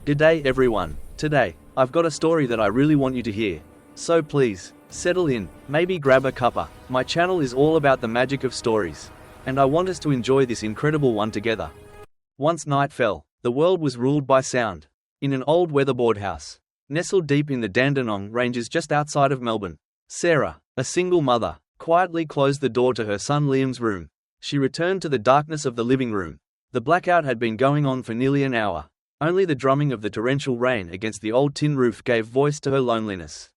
G'day everyone. Today, I've got a story that I really want you to hear. So please, settle in, maybe grab a cuppa. My channel is all about the magic of stories. And I want us to enjoy this incredible one together. Once night fell, the world was ruled by sound. In an old weatherboard house, nestled deep in the Dandenong Ranges just outside of Melbourne, Sarah, a single mother, quietly closed the door to her son Liam's room. She returned to the darkness of the living room. The blackout had been going on for nearly an hour. Only the drumming of the torrential rain against the old tin roof gave voice to her loneliness.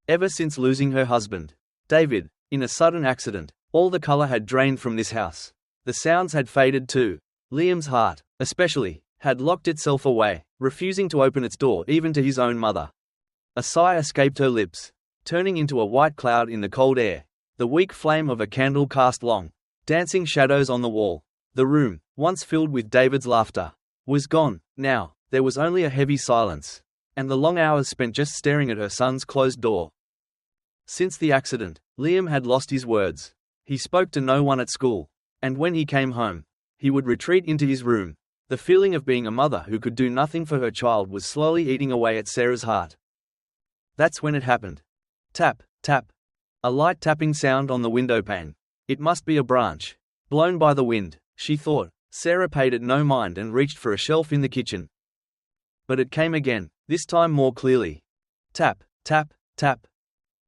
Ever since losing her husband, David, in a sudden accident, all the color had drained from this house. The sounds had faded too. Liam's heart, especially, had locked itself away, refusing to open its door even to his own mother. A sigh escaped her lips, turning into a white cloud in the cold air. The weak flame of a candle cast long, dancing shadows on the wall. The room, once filled with David's laughter, was gone. Now, there was only a heavy silence, and the long hours spent just staring at her son's closed door. Since the accident, Liam had lost his words. He spoke to no one at school, and when he came home, he would retreat into his room. The feeling of being a mother who could do nothing for her child was slowly eating away at Sarah's heart. That's when it happened. Tap, tap. A light tapping sound on the window pane. It must be a branch, blown by the wind, she thought. Sarah paid it no mind and reached for a shelf in the kitchen. But it came again, this time more clearly. Tap, tap, tap.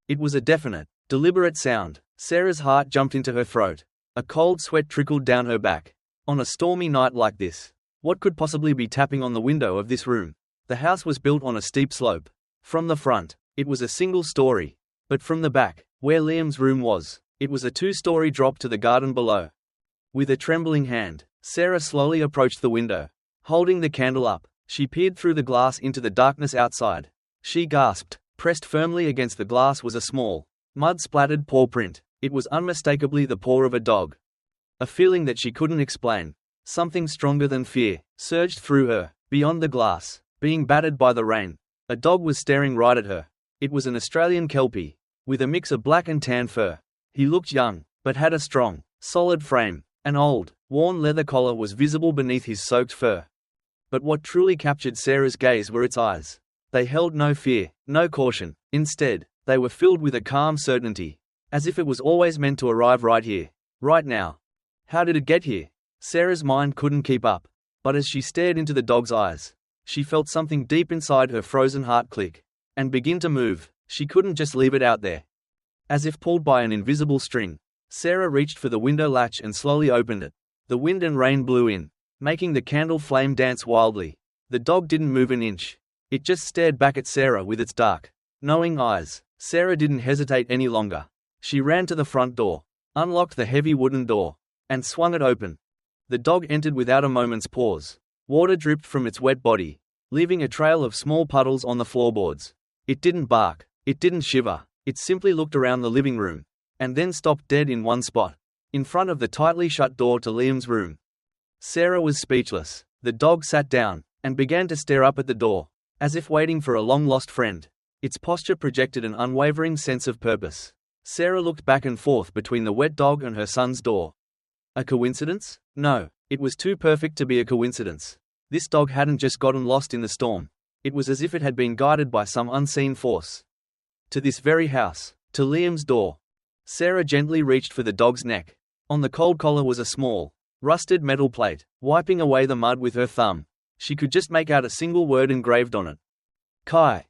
It was a definite, deliberate sound. Sarah's heart jumped into her throat. A cold sweat trickled down her back. On a stormy night like this, what could possibly be tapping on the window of this room? The house was built on a steep slope. From the front, it was a single story. But from the back, where Liam's room was, it was a two-story drop to the garden below. With a trembling hand, Sarah slowly approached the window. Holding the candle up, she peered through the glass into the darkness outside. She gasped. Pressed firmly against the glass was a small, mud-splattered paw print. It was unmistakably the paw of a dog. A feeling that she couldn't explain, something stronger than fear, surged through her. Beyond the glass, being battered by the rain, a dog was staring right at her. It was an Australian Kelpie, with a mix of black and tan fur. He looked young, but had a strong, solid frame. An old, worn leather collar was visible beneath his soaked fur. But what truly captured Sarah's gaze were its eyes. They held no fear, no caution. Instead, they were filled with a calm certainty, as if it was always meant to arrive right here, right now. How did it get here? Sarah's mind couldn't keep up. But as she stared into the dog's eyes, she felt something deep inside her frozen heart click and begin to move. She couldn't just leave it out there. As if pulled by an invisible string, Sarah reached for the window latch and slowly opened it. The wind and rain blew in, making the candle flame dance wildly. The dog didn't move an inch. It just stared back at Sarah with its dark, knowing eyes. Sarah didn't hesitate any longer. She ran to the front door, unlocked the heavy wooden door, and swung it open. The dog entered without a moment's pause. Water dripped from its wet body, leaving a trail of small puddles on the floorboards. It didn't bark. It didn't shiver. It simply looked around the living room, and then stopped dead in one spot, in front of the tightly shut door to Liam's room. Sarah was speechless. The dog sat down, and began to stare up at the door, as if waiting for a long-lost friend. Its posture projected an unwavering sense of purpose. Sarah looked back and forth between the wet dog and her son's door. A coincidence? No, it was too perfect to be a coincidence. This dog hadn't just gotten lost in the storm. It was as if it had been guided by some unseen force. To this very house, to Liam's door. Sarah gently reached for the dog's neck. On the cold collar was a small, rusted metal plate. Wiping away the mud with her thumb, she could just make out a single word engraved on it. Kai.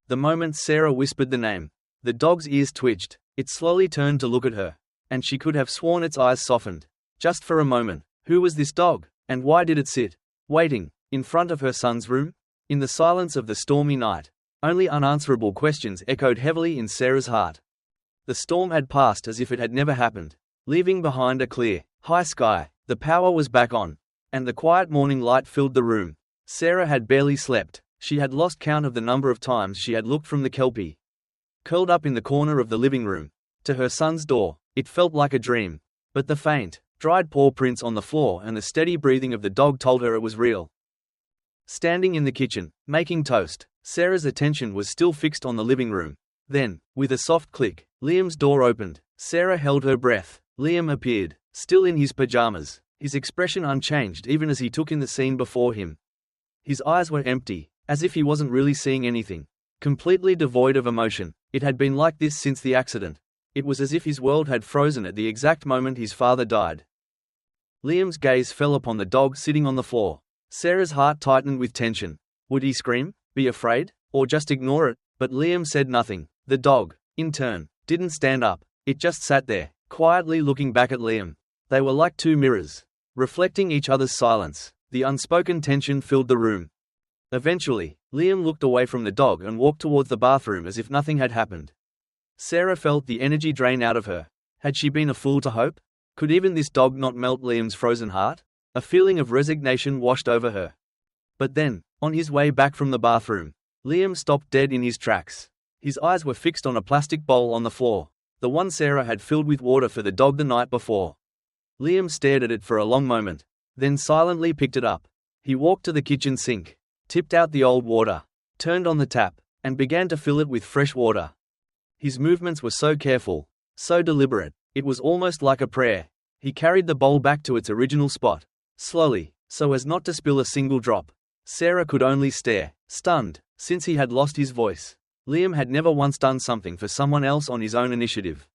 The moment Sarah whispered the name, the dog's ears twitched. It slowly turned to look at her, and she could have sworn its eyes softened. Just for a moment. Who was this dog, and why did it sit, waiting, in front of her son's room? In the silence of the stormy night, only unanswerable questions echoed heavily in Sarah's heart. The storm had passed as if it had never happened, leaving behind a clear, high sky. The power was back on, and the quiet morning light filled the room. Sarah had barely slept. She had lost count of the number of times she had looked from the Kelpie, curled up in the corner of the living room, to her son's door. It felt like a dream. But the faint, dried paw prints on the floor and the steady breathing of the dog told her it was real. Standing in the kitchen, making toast, Sarah's attention was still fixed on the living room. Then, with a soft click, Liam's door opened. Sarah held her breath. Liam appeared, still in his pajamas, his expression unchanged even as he took in the scene before him. His eyes were empty, as if he wasn't really seeing anything. Completely devoid of emotion. It had been like this since the accident. It was as if his world had frozen at the exact moment his father died. Liam's gaze fell upon the dog sitting on the floor. Sarah's heart tightened with tension. Would he scream, be afraid, or just ignore it? But Liam said nothing. The dog, in turn, didn't stand up. It just sat there, quietly looking back at Liam. They were like two mirrors, reflecting each other's silence. The unspoken tension filled the room. Eventually, Liam looked away from the dog and walked towards the bathroom as if nothing had happened. Sarah felt the energy drain out of her. Had she been a fool to hope? Could even this dog not melt Liam's frozen heart? A feeling of resignation washed over her. But then, on his way back from the bathroom, Liam stopped dead in his tracks. His eyes were fixed on a plastic bowl on the floor, the one Sarah had filled with water for the dog the night before. Liam stared at it for a long moment, then silently picked it up. He walked to the kitchen sink, tipped out the old water, turned on the tap, and began to fill it with fresh water. His movements were so careful, so deliberate, it was almost like a prayer. He carried the bowl back to its original spot, slowly, so as not to spill a single drop. Sarah could only stare, stunned, since he had lost his voice. Liam had never once done something for someone else on his own initiative.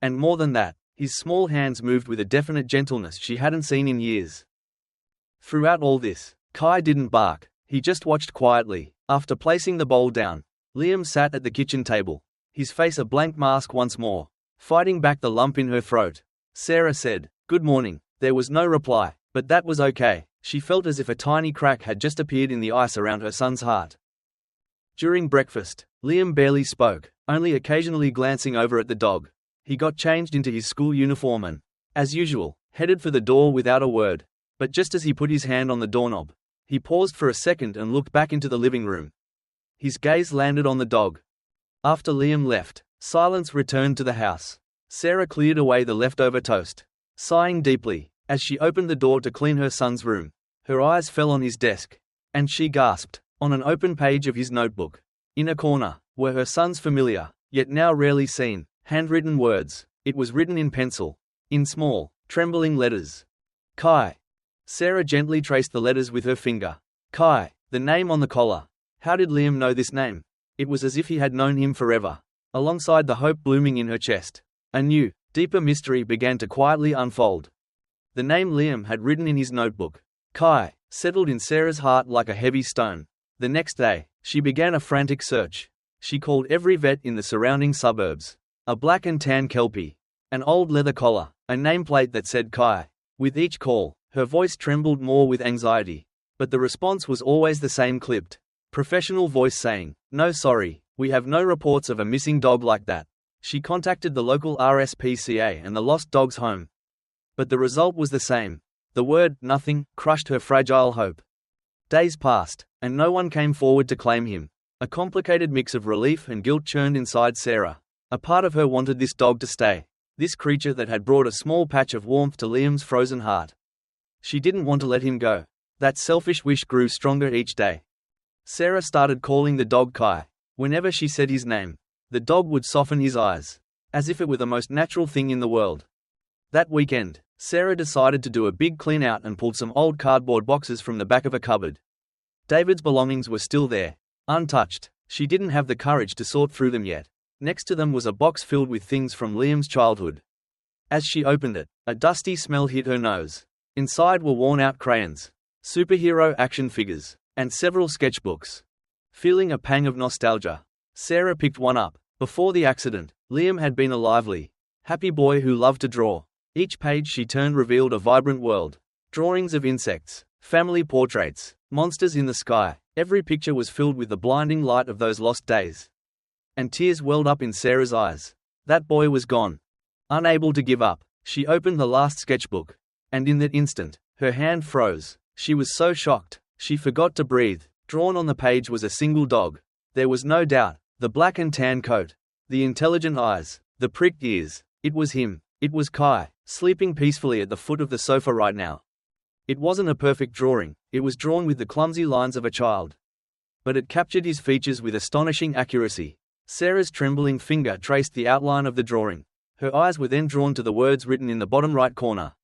And more than that, his small hands moved with a definite gentleness she hadn't seen in years. Throughout all this, Kai didn't bark, he just watched quietly. After placing the bowl down, Liam sat at the kitchen table, his face a blank mask once more, fighting back the lump in her throat. Sarah said, "Good morning." There was no reply, but that was okay. She felt as if a tiny crack had just appeared in the ice around her son's heart. During breakfast, Liam barely spoke, only occasionally glancing over at the dog. He got changed into his school uniform and, as usual, headed for the door without a word. But just as he put his hand on the doorknob, he paused for a second and looked back into the living room. His gaze landed on the dog. After Liam left, silence returned to the house. Sarah cleared away the leftover toast, sighing deeply. As she opened the door to clean her son's room, her eyes fell on his desk, and she gasped. On an open page of his notebook, in a corner, were her son's familiar, yet now rarely seen, handwritten words. It was written in pencil, in small, trembling letters. Kai. Sarah gently traced the letters with her finger. Kai, the name on the collar. How did Liam know this name? It was as if he had known him forever. Alongside the hope blooming in her chest, a new, deeper mystery began to quietly unfold. The name Liam had written in his notebook, Kai, settled in Sarah's heart like a heavy stone. The next day, she began a frantic search. She called every vet in the surrounding suburbs. A black and tan Kelpie, an old leather collar, a nameplate that said Kai. With each call, her voice trembled more with anxiety. But the response was always the same, clipped, professional voice saying, "No, sorry, we have no reports of a missing dog like that." She contacted the local RSPCA and the Lost Dogs Home. But the result was the same. The word, nothing, crushed her fragile hope. Days passed, and no one came forward to claim him. A complicated mix of relief and guilt churned inside Sarah. A part of her wanted this dog to stay, this creature that had brought a small patch of warmth to Liam's frozen heart. She didn't want to let him go. That selfish wish grew stronger each day. Sarah started calling the dog Kai. Whenever she said his name, the dog would soften his eyes, as if it were the most natural thing in the world. That weekend, Sarah decided to do a big clean out and pulled some old cardboard boxes from the back of a cupboard. David's belongings were still there, untouched. She didn't have the courage to sort through them yet. Next to them was a box filled with things from Liam's childhood. As she opened it, a dusty smell hit her nose. Inside were worn-out crayons, superhero action figures, and several sketchbooks. Feeling a pang of nostalgia, Sarah picked one up. Before the accident, Liam had been a lively, happy boy who loved to draw. Each page she turned revealed a vibrant world. Drawings of insects, family portraits, monsters in the sky. Every picture was filled with the blinding light of those lost days. And tears welled up in Sarah's eyes. That boy was gone. Unable to give up, she opened the last sketchbook. And in that instant, her hand froze. She was so shocked, she forgot to breathe. Drawn on the page was a single dog. There was no doubt, the black and tan coat, the intelligent eyes, the pricked ears. It was him. It was Kai, sleeping peacefully at the foot of the sofa right now. It wasn't a perfect drawing, it was drawn with the clumsy lines of a child. But it captured his features with astonishing accuracy. Sarah's trembling finger traced the outline of the drawing. Her eyes were then drawn to the words written in the bottom right corner.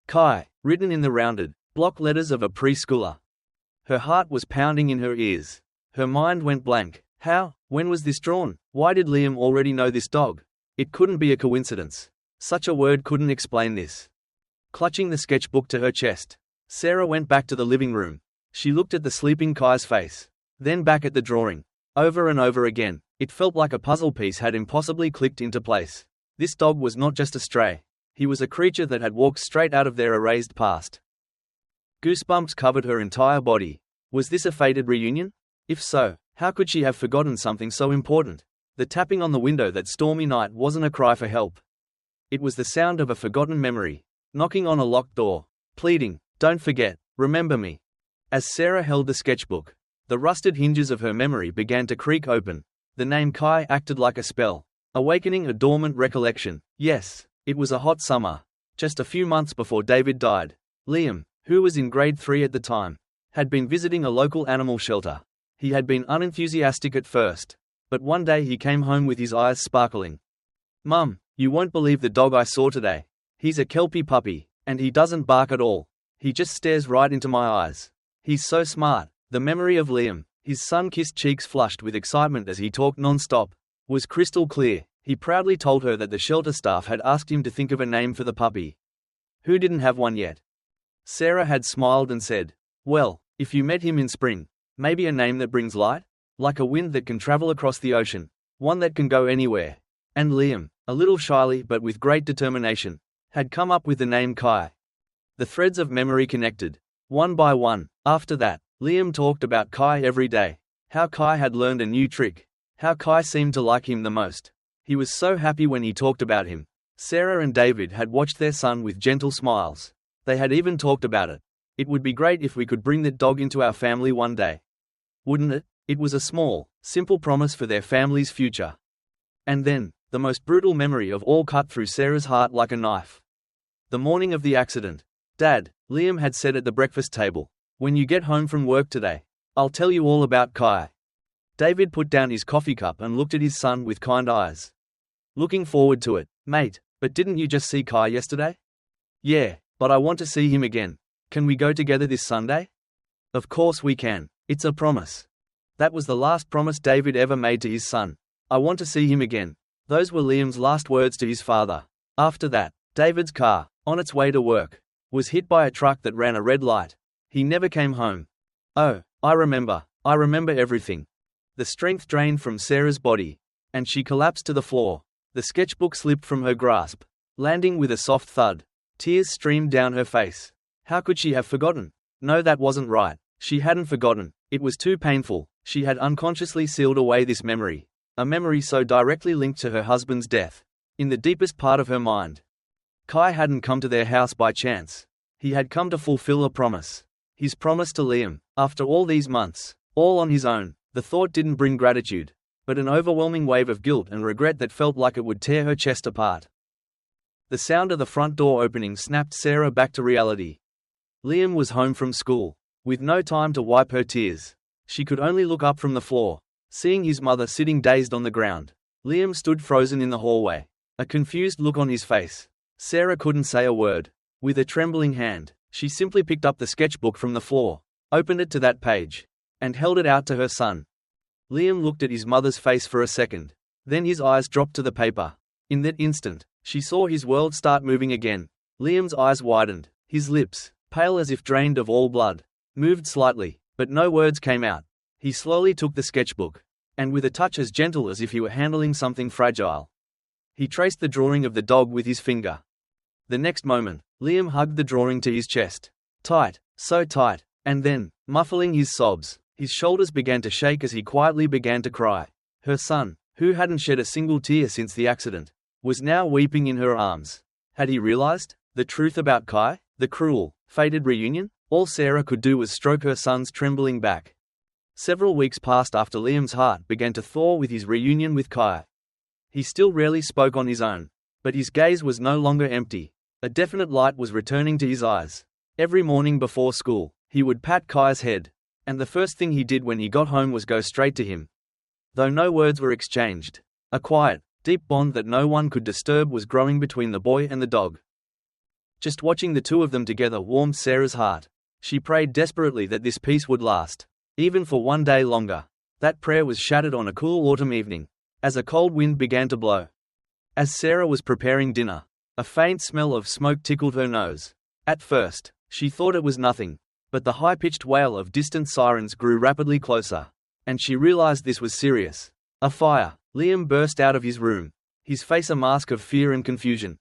Kai, written in the rounded, block letters of a preschooler. Her heart was pounding in her ears. Her mind went blank. How? When was this drawn? Why did Liam already know this dog? It couldn't be a coincidence. Such a word couldn't explain this. Clutching the sketchbook to her chest, Sarah went back to the living room. She looked at the sleeping Kai's face, then back at the drawing. Over and over again, it felt like a puzzle piece had impossibly clicked into place. This dog was not just a stray. He was a creature that had walked straight out of their erased past. Goosebumps covered her entire body. Was this a fated reunion? If so, how could she have forgotten something so important? The tapping on the window that stormy night wasn't a cry for help. It was the sound of a forgotten memory, knocking on a locked door, pleading, "Don't forget, remember me." As Sarah held the sketchbook, the rusted hinges of her memory began to creak open. The name Kai acted like a spell, awakening a dormant recollection. Yes, it was a hot summer, just a few months before David died. Liam, who was in grade 3 at the time, had been visiting a local animal shelter. He had been unenthusiastic at first, but one day he came home with his eyes sparkling. "Mum, you won't believe the dog I saw today. He's a Kelpie puppy, and he doesn't bark at all. He just stares right into my eyes. He's so smart." The memory of Liam, his sun-kissed cheeks flushed with excitement as he talked non-stop, was crystal clear. He proudly told her that the shelter staff had asked him to think of a name for the puppy. Who didn't have one yet? Sarah had smiled and said, "Well, if you met him in spring, maybe a name that brings light? Like a wind that can travel across the ocean, one that can go anywhere." And Liam, a little shyly but with great determination, had come up with the name Kai. The threads of memory connected, one by one. After that, Liam talked about Kai every day, how Kai had learned a new trick, how Kai seemed to like him the most. He was so happy when he talked about him. Sarah and David had watched their son with gentle smiles. They had even talked about it. It would be great if we could bring that dog into our family one day. Wouldn't it? It was a small, simple promise for their family's future. And then, the most brutal memory of all cut through Sarah's heart like a knife. The morning of the accident. "Dad," Liam had said at the breakfast table, "when you get home from work today, I'll tell you all about Kai." David put down his coffee cup and looked at his son with kind eyes. "Looking forward to it, mate, but didn't you just see Kai yesterday?" "Yeah, but I want to see him again. Can we go together this Sunday?" "Of course we can. It's a promise." That was the last promise David ever made to his son. "I want to see him again." Those were Liam's last words to his father. After that, David's car, on its way to work, was hit by a truck that ran a red light. He never came home. "Oh, I remember everything." The strength drained from Sarah's body, and she collapsed to the floor. The sketchbook slipped from her grasp, landing with a soft thud. Tears streamed down her face. How could she have forgotten? No, that wasn't right. She hadn't forgotten. It was too painful. She had unconsciously sealed away this memory, a memory so directly linked to her husband's death, in the deepest part of her mind. Kai hadn't come to their house by chance. He had come to fulfill a promise. His promise to Liam, after all these months, all on his own. The thought didn't bring gratitude, but an overwhelming wave of guilt and regret that felt like it would tear her chest apart. The sound of the front door opening snapped Sarah back to reality. Liam was home from school, with no time to wipe her tears. She could only look up from the floor, seeing his mother sitting dazed on the ground. Liam stood frozen in the hallway, a confused look on his face. Sarah couldn't say a word. With a trembling hand, she simply picked up the sketchbook from the floor, opened it to that page, and held it out to her son. Liam looked at his mother's face for a second. Then his eyes dropped to the paper. In that instant, she saw his world start moving again. Liam's eyes widened. His lips, pale as if drained of all blood, moved slightly, but no words came out. He slowly took the sketchbook, and with a touch as gentle as if he were handling something fragile, he traced the drawing of the dog with his finger. The next moment, Liam hugged the drawing to his chest. Tight, so tight, and then, muffling his sobs, his shoulders began to shake as he quietly began to cry. Her son, who hadn't shed a single tear since the accident, was now weeping in her arms. Had he realized the truth about Kai, the cruel, fated reunion? All Sarah could do was stroke her son's trembling back. Several weeks passed after Liam's heart began to thaw with his reunion with Kai. He still rarely spoke on his own, but his gaze was no longer empty. A definite light was returning to his eyes. Every morning before school, he would pat Kai's head, and the first thing he did when he got home was go straight to him. Though no words were exchanged, a quiet, deep bond that no one could disturb was growing between the boy and the dog. Just watching the two of them together warmed Sarah's heart. She prayed desperately that this peace would last, even for one day longer. That prayer was shattered on a cool autumn evening, as a cold wind began to blow. As Sarah was preparing dinner, a faint smell of smoke tickled her nose. At first, she thought it was nothing, but the high-pitched wail of distant sirens grew rapidly closer, and she realized this was serious. A fire! Liam burst out of his room, his face a mask of fear and confusion.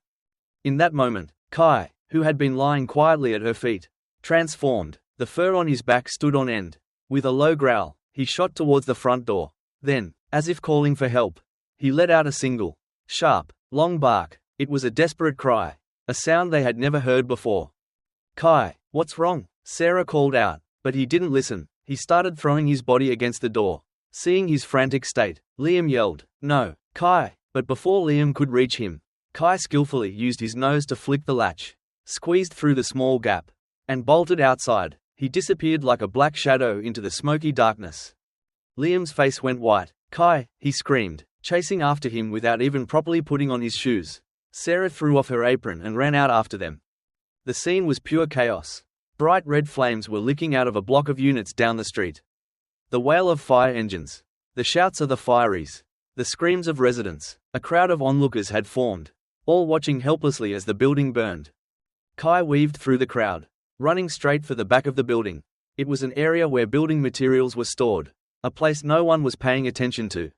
In that moment, Kai, who had been lying quietly at her feet, transformed. The fur on his back stood on end. With a low growl, he shot towards the front door. Then, as if calling for help, he let out a single, sharp, long bark. It was a desperate cry, a sound they had never heard before. "Kai, what's wrong?" Sarah called out, but he didn't listen. He started throwing his body against the door. Seeing his frantic state, Liam yelled, "No, Kai!" But before Liam could reach him, Kai skillfully used his nose to flick the latch, squeezed through the small gap, and bolted outside. He disappeared like a black shadow into the smoky darkness. Liam's face went white. "Kai!" he screamed, chasing after him without even properly putting on his shoes. Sarah threw off her apron and ran out after them. The scene was pure chaos. Bright red flames were licking out of a block of units down the street. The wail of fire engines, the shouts of the fireys, the screams of residents. A crowd of onlookers had formed, all watching helplessly as the building burned. Kai weaved through the crowd, running straight for the back of the building. It was an area where building materials were stored, a place no one was paying attention to.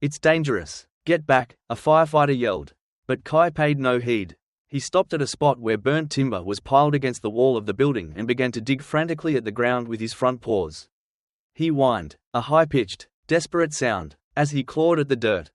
"It's dangerous. Get back," a firefighter yelled. But Kai paid no heed. He stopped at a spot where burnt timber was piled against the wall of the building and began to dig frantically at the ground with his front paws. He whined, a high-pitched, desperate sound, as he clawed at the dirt.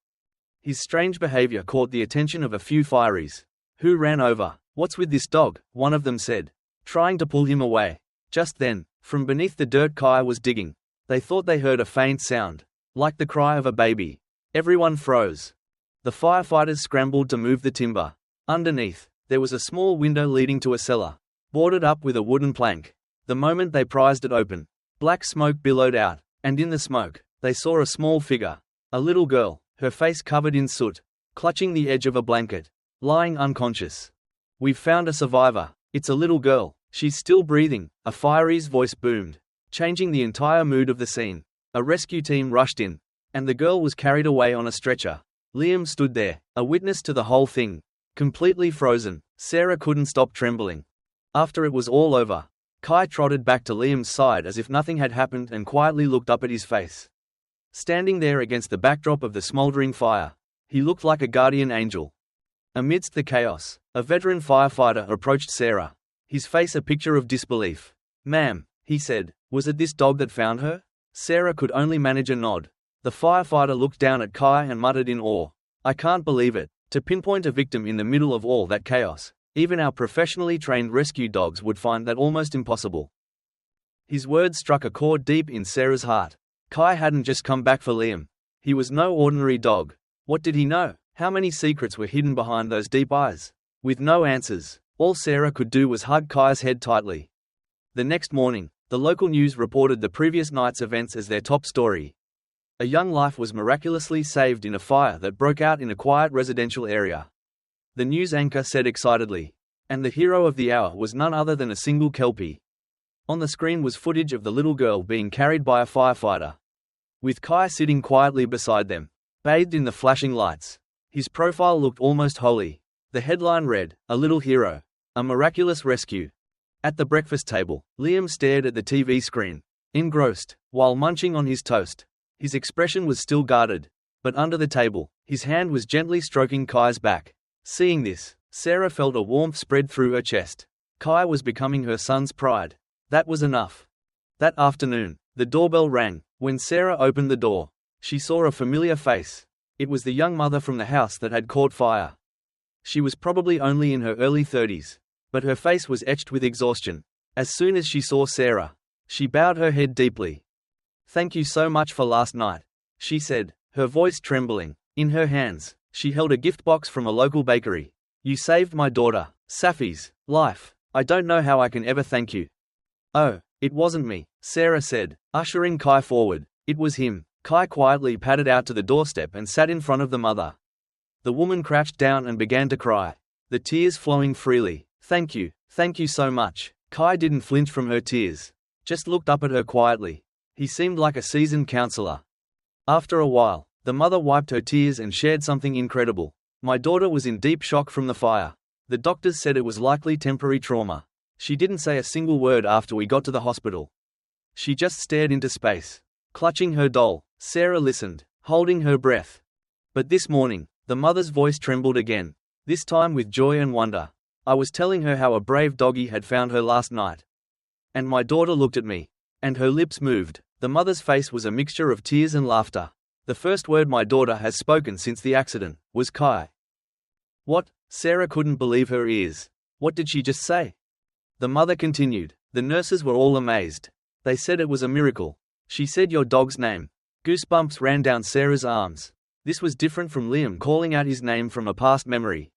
His strange behavior caught the attention of a few fireys, who ran over. "What's with this dog?" one of them said, trying to pull him away. Just then, from beneath the dirt Kai was digging, they thought they heard a faint sound, like the cry of a baby. Everyone froze. The firefighters scrambled to move the timber. Underneath, there was a small window leading to a cellar, boarded up with a wooden plank. The moment they prized it open, black smoke billowed out, and in the smoke, they saw a small figure, a little girl, her face covered in soot, clutching the edge of a blanket, lying unconscious. "We've found a survivor. It's a little girl. She's still breathing," a firey's voice boomed, changing the entire mood of the scene. A rescue team rushed in, and the girl was carried away on a stretcher. Liam stood there, a witness to the whole thing, completely frozen. Sarah couldn't stop trembling. After it was all over, Kai trotted back to Liam's side as if nothing had happened and quietly looked up at his face. Standing there against the backdrop of the smoldering fire, he looked like a guardian angel. Amidst the chaos, a veteran firefighter approached Sarah, his face a picture of disbelief. "Ma'am," he said, "was it this dog that found her?" Sarah could only manage a nod. The firefighter looked down at Kai and muttered in awe, "I can't believe it. To pinpoint a victim in the middle of all that chaos, even our professionally trained rescue dogs would find that almost impossible." His words struck a chord deep in Sarah's heart. Kai hadn't just come back for Liam. He was no ordinary dog. What did he know? How many secrets were hidden behind those deep eyes? With no answers, all Sarah could do was hug Kai's head tightly. The next morning, the local news reported the previous night's events as their top story. A young life was miraculously saved in a fire that broke out in a quiet residential area. The news anchor said excitedly. And the hero of the hour was none other than a single Kelpie. On the screen was footage of the little girl being carried by a firefighter, with Kai sitting quietly beside them, bathed in the flashing lights. His profile looked almost holy. The headline read, "A little hero, a miraculous rescue." At the breakfast table, Liam stared at the TV screen, engrossed, while munching on his toast. His expression was still guarded, but under the table, his hand was gently stroking Kai's back. Seeing this, Sarah felt a warmth spread through her chest. Kai was becoming her son's pride. That was enough. That afternoon, the doorbell rang. When Sarah opened the door, she saw a familiar face. It was the young mother from the house that had caught fire. She was probably only in her early 30s, but her face was etched with exhaustion. As soon as she saw Sarah, she bowed her head deeply. "Thank you so much for last night," she said, her voice trembling. In her hands, she held a gift box from a local bakery. "You saved my daughter, Safi's, life. I don't know how I can ever thank you." "Oh, it wasn't me," Sarah said, ushering Kai forward. "It was him." Kai quietly padded out to the doorstep and sat in front of the mother. The woman crouched down and began to cry, the tears flowing freely. Thank you so much," Kai didn't flinch from her tears. Just looked up at her quietly. He seemed like a seasoned counselor. After a while, the mother wiped her tears and shared something incredible. My daughter was in deep shock from the fire. The doctors said it was likely temporary trauma. She didn't say a single word after we got to the hospital. She just stared into space. Clutching her doll, Sarah listened, holding her breath. But this morning, the mother's voice trembled again, this time with joy and wonder. I was telling her how a brave doggy had found her last night. And my daughter looked at me. And her lips moved. The mother's face was a mixture of tears and laughter. The first word my daughter has spoken since the accident was Kai. What? Sarah couldn't believe her ears. What did she just say? The mother continued. The nurses were all amazed. They said it was a miracle. She said your dog's name. Goosebumps ran down Sarah's arms. This was different from Liam calling out his name from a past memory.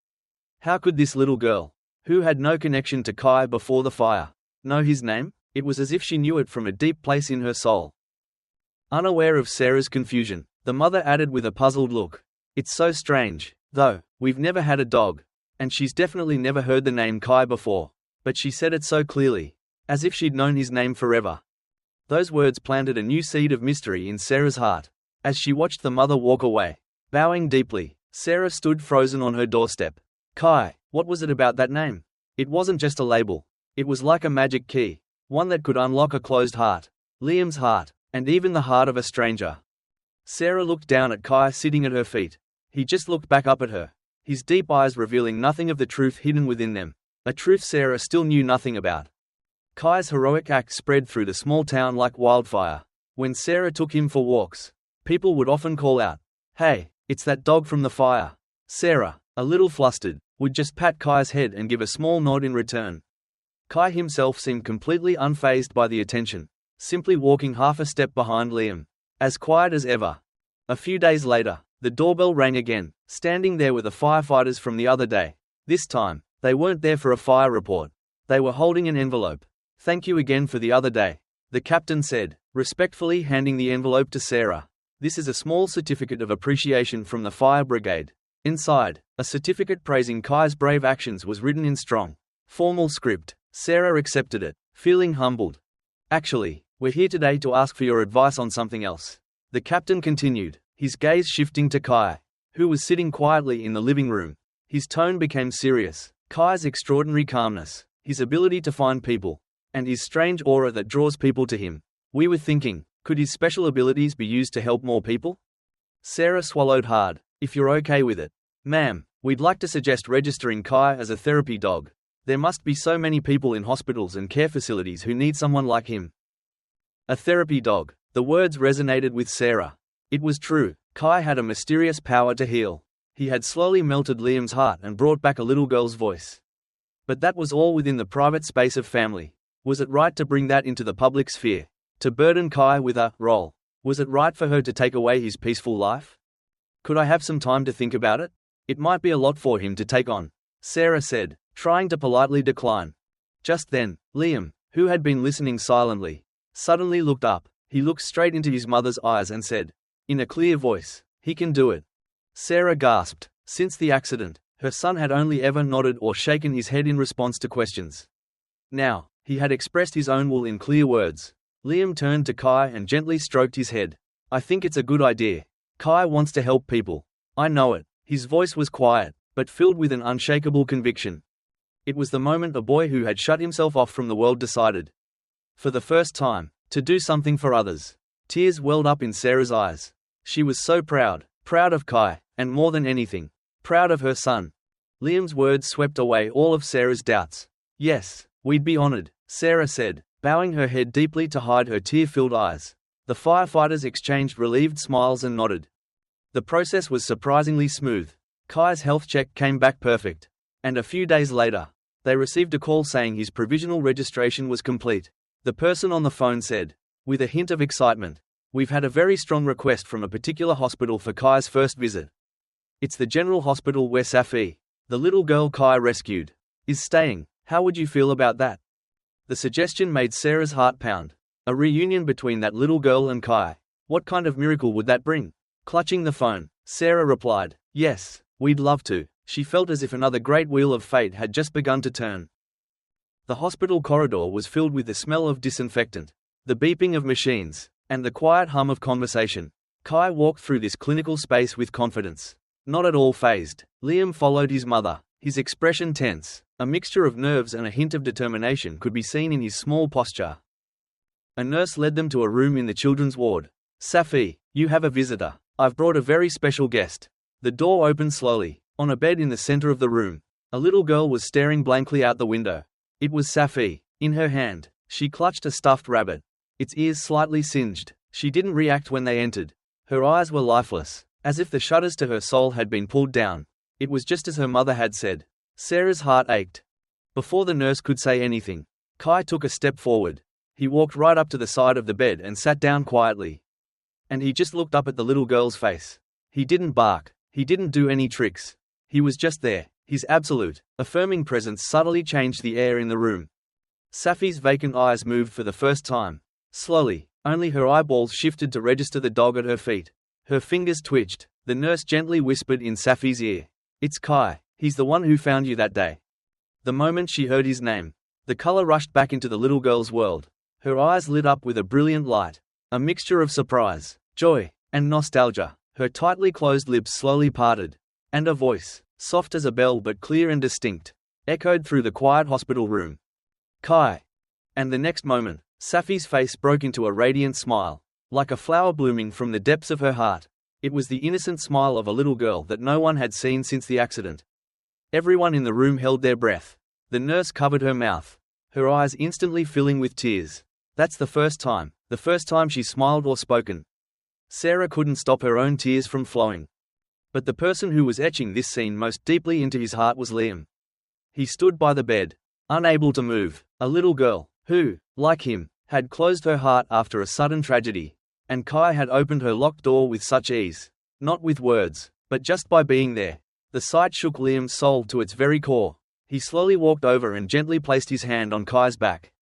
How could this little girl, who had no connection to Kai before the fire, know his name? It was as if she knew it from a deep place in her soul. Unaware of Sarah's confusion, the mother added with a puzzled look. It's so strange, though, we've never had a dog. And she's definitely never heard the name Kai before. But she said it so clearly, as if she'd known his name forever. Those words planted a new seed of mystery in Sarah's heart. As she watched the mother walk away, bowing deeply, Sarah stood frozen on her doorstep. Kai, what was it about that name? It wasn't just a label. It was like a magic key, one that could unlock a closed heart. Liam's heart, and even the heart of a stranger. Sarah looked down at Kai sitting at her feet. He just looked back up at her, his deep eyes revealing nothing of the truth hidden within them, a truth Sarah still knew nothing about. Kai's heroic act spread through the small town like wildfire. When Sarah took him for walks, people would often call out, "Hey, it's that dog from the fire." Sarah, a little flustered, would just pat Kai's head and give a small nod in return. Kai himself seemed completely unfazed by the attention, simply walking half a step behind Liam, as quiet as ever. A few days later, the doorbell rang again. Standing there were the firefighters from the other day. This time, they weren't there for a fire report. They were holding an envelope. "Thank you again for the other day," the captain said, respectfully handing the envelope to Sarah. "This is a small certificate of appreciation from the fire brigade." Inside, a certificate praising Kai's brave actions was written in strong, formal script. Sarah accepted it, feeling humbled. "Actually, we're here today to ask for your advice on something else," the captain continued, his gaze shifting to Kai, who was sitting quietly in the living room. His tone became serious. Kai's extraordinary calmness, his ability to find people, and his strange aura that draws people to him. We were thinking, could his special abilities be used to help more people? Sarah swallowed hard. "If you're okay with it, ma'am, we'd like to suggest registering Kai as a therapy dog. There must be so many people in hospitals and care facilities who need someone like him." A therapy dog. The words resonated with Sarah. It was true. Kai had a mysterious power to heal. He had slowly melted Liam's heart and brought back a little girl's voice. But that was all within the private space of family. Was it right to bring that into the public sphere? To burden Kai with a role? Was it right for her to take away his peaceful life? "Could I have some time to think about it? It might be a lot for him to take on," Sarah said, trying to politely decline. Just then, Liam, who had been listening silently, suddenly looked up. He looked straight into his mother's eyes and said, in a clear voice, "He can do it." Sarah gasped. Since the accident, her son had only ever nodded or shaken his head in response to questions. Now, he had expressed his own will in clear words. Liam turned to Kai and gently stroked his head. "I think it's a good idea. Kai wants to help people. I know it." His voice was quiet, but filled with an unshakable conviction. It was the moment a boy who had shut himself off from the world decided, for the first time, to do something for others. Tears welled up in Sarah's eyes. She was so proud of Kai, and more than anything, proud of her son. Liam's words swept away all of Sarah's doubts. "Yes, we'd be honored," Sarah said, bowing her head deeply to hide her tear-filled eyes. The firefighters exchanged relieved smiles and nodded. The process was surprisingly smooth. Kai's health check came back perfect. And a few days later, they received a call saying his provisional registration was complete. The person on the phone said, with a hint of excitement, "We've had a very strong request from a particular hospital for Kai's first visit. It's the General Hospital where Safi, the little girl Kai rescued, is staying. How would you feel about that?" The suggestion made Sarah's heart pound. A reunion between that little girl and Kai. What kind of miracle would that bring? Clutching the phone, Sarah replied, "Yes, we'd love to." She felt as if another great wheel of fate had just begun to turn. The hospital corridor was filled with the smell of disinfectant, the beeping of machines, and the quiet hum of conversation. Kai walked through this clinical space with confidence. Not at all fazed, Liam followed his mother, his expression tense. A mixture of nerves and a hint of determination could be seen in his small posture. A nurse led them to a room in the children's ward. "Safi, you have a visitor. I've brought a very special guest." The door opened slowly. On a bed in the center of the room, a little girl was staring blankly out the window. It was Safi. In her hand, she clutched a stuffed rabbit. Its ears slightly singed. She didn't react when they entered. Her eyes were lifeless, as if the shutters to her soul had been pulled down. It was just as her mother had said. Sarah's heart ached. Before the nurse could say anything, Kai took a step forward. He walked right up to the side of the bed and sat down quietly. And he just looked up at the little girl's face. He didn't bark. He didn't do any tricks. He was just there. His absolute, affirming presence subtly changed the air in the room. Safi's vacant eyes moved for the first time. Slowly, only her eyeballs shifted to register the dog at her feet. Her fingers twitched. The nurse gently whispered in Safi's ear, "It's Kai. He's the one who found you that day." The moment she heard his name, the color rushed back into the little girl's world. Her eyes lit up with a brilliant light, a mixture of surprise, joy, and nostalgia. Her tightly closed lips slowly parted, and a voice, soft as a bell but clear and distinct, echoed through the quiet hospital room. "Kai." And the next moment, Safi's face broke into a radiant smile, like a flower blooming from the depths of her heart. It was the innocent smile of a little girl that no one had seen since the accident. Everyone in the room held their breath. The nurse covered her mouth, her eyes instantly filling with tears. That's the first time she smiled or spoken. Sarah couldn't stop her own tears from flowing. But the person who was etching this scene most deeply into his heart was Liam. He stood by the bed, unable to move, a little girl, who, like him, had closed her heart after a sudden tragedy. And Kai had opened her locked door with such ease, not with words, but just by being there. The sight shook Liam's soul to its very core. He slowly walked over and gently placed his hand on Kai's back.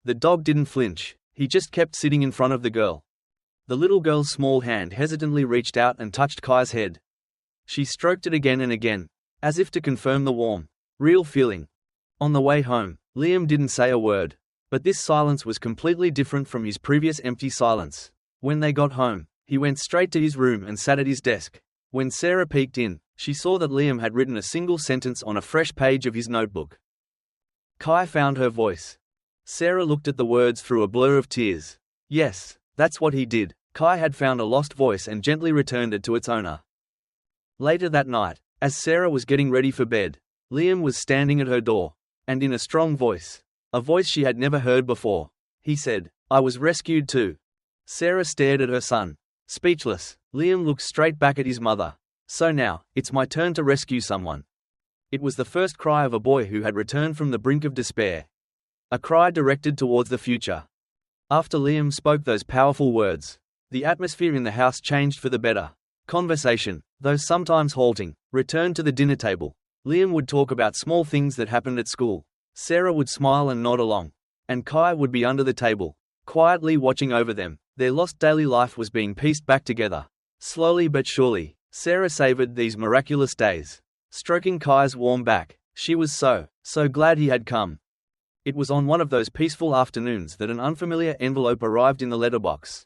The dog didn't flinch, he just kept sitting in front of the girl. The little girl's small hand hesitantly reached out and touched Kai's head. She stroked it again and again, as if to confirm the warm, real feeling. On the way home, Liam didn't say a word, but this silence was completely different from his previous empty silence. When they got home, he went straight to his room and sat at his desk. When Sarah peeked in, she saw that Liam had written a single sentence on a fresh page of his notebook. Kai found her voice. Sarah looked at the words through a blur of tears. Yes, that's what he did. Kai had found a lost voice and gently returned it to its owner. Later that night, as Sarah was getting ready for bed, Liam was standing at her door, and in a strong voice, a voice she had never heard before, he said, "I was rescued too." Sarah stared at her son. Speechless, Liam looked straight back at his mother. "So now, it's my turn to rescue someone." It was the first cry of a boy who had returned from the brink of despair. A cry directed towards the future. After Liam spoke those powerful words, the atmosphere in the house changed for the better. Conversation, though sometimes halting, returned to the dinner table. Liam would talk about small things that happened at school. Sarah would smile and nod along. And Kai would be under the table, quietly watching over them. Their lost daily life was being pieced back together. Slowly but surely, Sarah savored these miraculous days. Stroking Kai's warm back, she was so glad he had come. It was on one of those peaceful afternoons that an unfamiliar envelope arrived in the letterbox.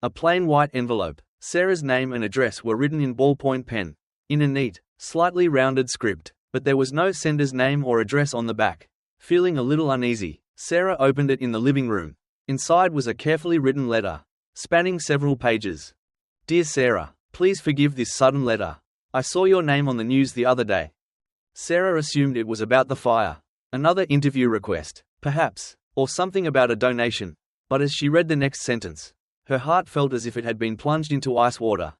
A plain white envelope. Sarah's name and address were written in ballpoint pen, in a neat, slightly rounded script, but there was no sender's name or address on the back. Feeling a little uneasy, Sarah opened it in the living room. Inside was a carefully written letter, spanning several pages. "Dear Sarah, please forgive this sudden letter. I saw your name on the news the other day." Sarah assumed it was about the fire. Another interview request, perhaps, or something about a donation. But as she read the next sentence, her heart felt as if it had been plunged into ice water.